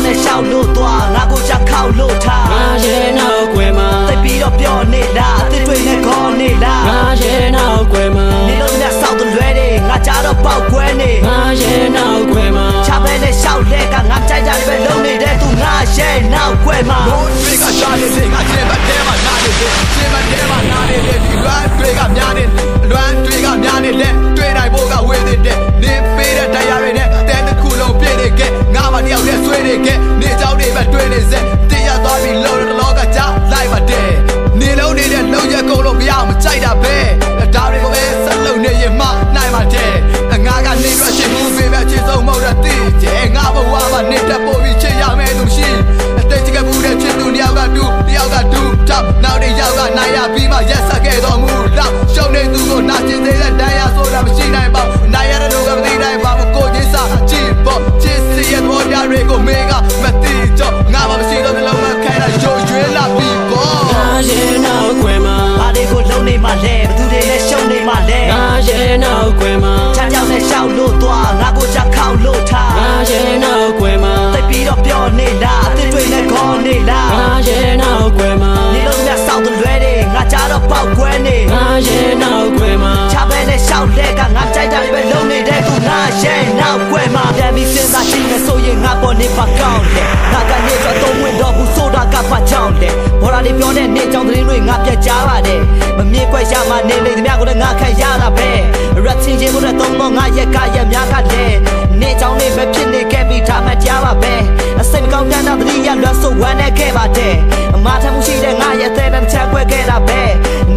နဲ့ရှောက်လို့သွားငါကိုချခောက်လို့ထားငါရဲ့နောက်ွယ်မှာသိပြီးတော့ပြောနေလားအသစ်တွေနဲ့ခေါ်နေလားငါရဲ့နောက်ွယ်မှာနေလို့မြတ်ဆောက်တဲ့လွဲတွေငါကြတော့ပေါက်ကွဲနေငါရဲ့နောက်ွယ်မှာချပဲနဲ့ရှောက်လက်ကငါကြိုက်ကြတယ်ပဲလုံးနေတဲ့သူငါရဲ့နောက်ွယ်မှာလို့တွေကရှားနေတယ်ငါချင်းမတဲမှာနားနေတယ်ချင်းမတဲမှာနားနေတယ်ဒီလွမ်းတွေကများနေလွမ်းတွေကများနေတယ်တွေ့နိုင်ဖို့ကဝေးသေးတယ်နေပေးတဲ့တရားတွေနဲ့တဲတစ်ခုလုံးပြည့်နေခဲ့ငါမှတယောက်တည်းဆွေးနေခဲ့နေเจ้าတွေပဲတွေ့နေစေတရားသွားပြီးလုံးတလောကကြားလိုက်ပါတဲ့နေလုံးနေတဲ့လုံးရက်ကုန်လို့မရအောင်မကြိုက်တာပဲဒါတွေကိုပဲဆက်လုံးနေရင်မှနိုင်ပါတဲ့ငါကနေရချင်မှုပဲပဲချစ်ဆုံးမဟုတ်တဲ့တည်ငါဘဝမှာနေတဲ့ပို့ပြီးချစ်ရမယ်သူရှိအတိတ်ကဘူးတဲ့ချစ်သူတယောက်ကတူတယောက်ကတူတောက်နောက်တစ်ယောက်ကနိုင်ရပြီးမှရက်ဆက်ခဲ့တော်မူတော့ရှုံးနေသူကိုနာကျင်သေးတဲ့တရားဆိုတာမရှိနိုင်ပါဘူးနိုင်ရတဲ့လူကမသိနိုင်ပါဘူးကိုကြီးစားကြည့်ဖို့ချစ်စီရဲ့ဘောပြတွေကိုမင်းကမသိတော့ငါမှမရှိတော့တဲ့လုံးဝခိုင်းတာရိုးရွေးလာပြီးပေါ့ငါရဲ့နောက်ွယ်မှာဘာတွေကိုလုံးနေမှလဲဘသူတွေနဲ့ရှုံးနေမှလဲငါရဲ့နောက်ွယ်မှာချမ်းကြောင်နဲ့ရှောက်လို့သွားငါကိုချခောက်လို့ထားငါရဲ့နောက်ွယ်မှာသိပြီးတော့ပြောနေလားအသစ်တွေနဲ့ခေါ်နေလားငါရဲ့နောက်ွယ်မှာနေလို့မြတ်ဆောက်တဲ့လွဲတွေငါကြတော့ပေါက်ကွဲနေငါရဲ့နောက်ွယ်မှာချပဲနဲ့ရှောက်လက်ကငါကြိုက်တာတွေပဲလုံးနေတဲ့သူငါရဲ့နောက်ွယ်မှာပြန်ပြီးစဉ်းစားကြည့်နေဆိုရင်ငါပေါ်နေပါကောင်းတယ်ငါကနေဆိုတော့ဝင်တော့ဘူးဆိုတာကပါကြောင်းတယ်ဘော်လာလေးပြောတဲ့နေကြောင်သတင်းတွေငါပြတ်ကြားပါတယ်မမြင်ခွက်ရမှနေနေသမျှကိုလည်းငါခံရတာပဲရက်ချင်းချင်းကိုလည်းသုံးတော့ငါရက်ကရများကလည်းနေကြောင်လေးပဲဖြစ်နေခဲ့ပြီးထားမှကြားပါပဲအစိမ်ကောင်းများတဲ့သတိရလွတ်ဆိုဝမ်းနဲ့ခဲ့ပါတယ်အမားထမှုရှိတဲ့ငါရဲ့တဲ့ချခွဲခဲ့တာပဲ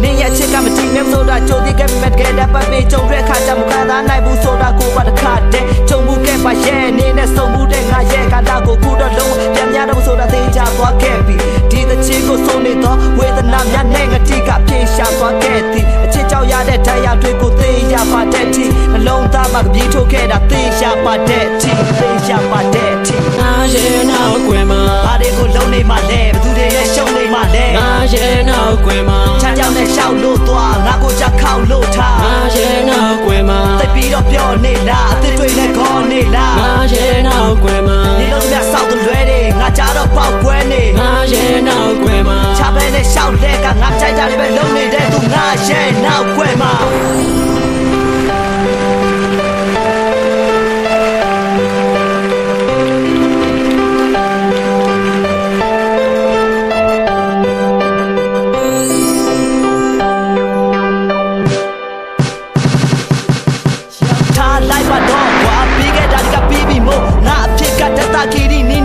နေရချစ်ကမတီးနေဆိုတာကြိုးတိကမဲ့ခဲ့တဲ့ပတ်ပြီးကြုံတဲ့ခါကြမခံသားနိုင်ဘူးဆိုတာကိုပါတခါတည်းကြုံမှုခဲ့ပါရဲ့နေနဲ့စုံမှုတဲ့ငါရဲ့ကတာကိုခုတော့လုံးပြန်များတော့ဆိုတာသိကြသွားခဲ့ပြီဒီတချစ်ကိုဆုံးနေတော့ဝေဒနာများနဲ့ငတိကပြေရှာသွားခဲ့သည်အချစ်ကြောက်ရတဲ့တရားတွေကိုသိရပါတဲ့ထိအလုံးသားမှာပြေထုတ်ခဲ့တာသိရပါတဲ့ထိသိရပါတဲ့ထိငါရဲ့နောက်ွယ်မှာဘာတွေကိုလုံးနေမှလဲဘသူတွေရဲ့ရှုံးနေမှလဲငါရဲ့နောက်ွယ်မှာချမ်းကြောင်နဲ့ရှောက်လို့သွားငါကိုချခောက်လို့ထားငါရဲ့နောက်ွယ်မှာသိပြီးတော့ပြောနေလားအသစ်တွေနဲ့ခေါ်နေလားငါရဲ့နောက်ွယ်မှာနေလို့မြတ်ဆောက်တဲ့လွဲတွေငါကြတော့ပေါက်ကွဲနေငါရဲ့နောက်ွယ်မှာချပဲနဲ့ရှောက်လက်ကငါကြိုက်တာတွေပဲလုံးနေတဲ့သူငါရဲ့နောက်ွယ်မှာလိုက်ပါတော့ကွာပြီးခဲ့တာကပြီးပြီမို့ငါအဖြစ်ကတတခီရီနီ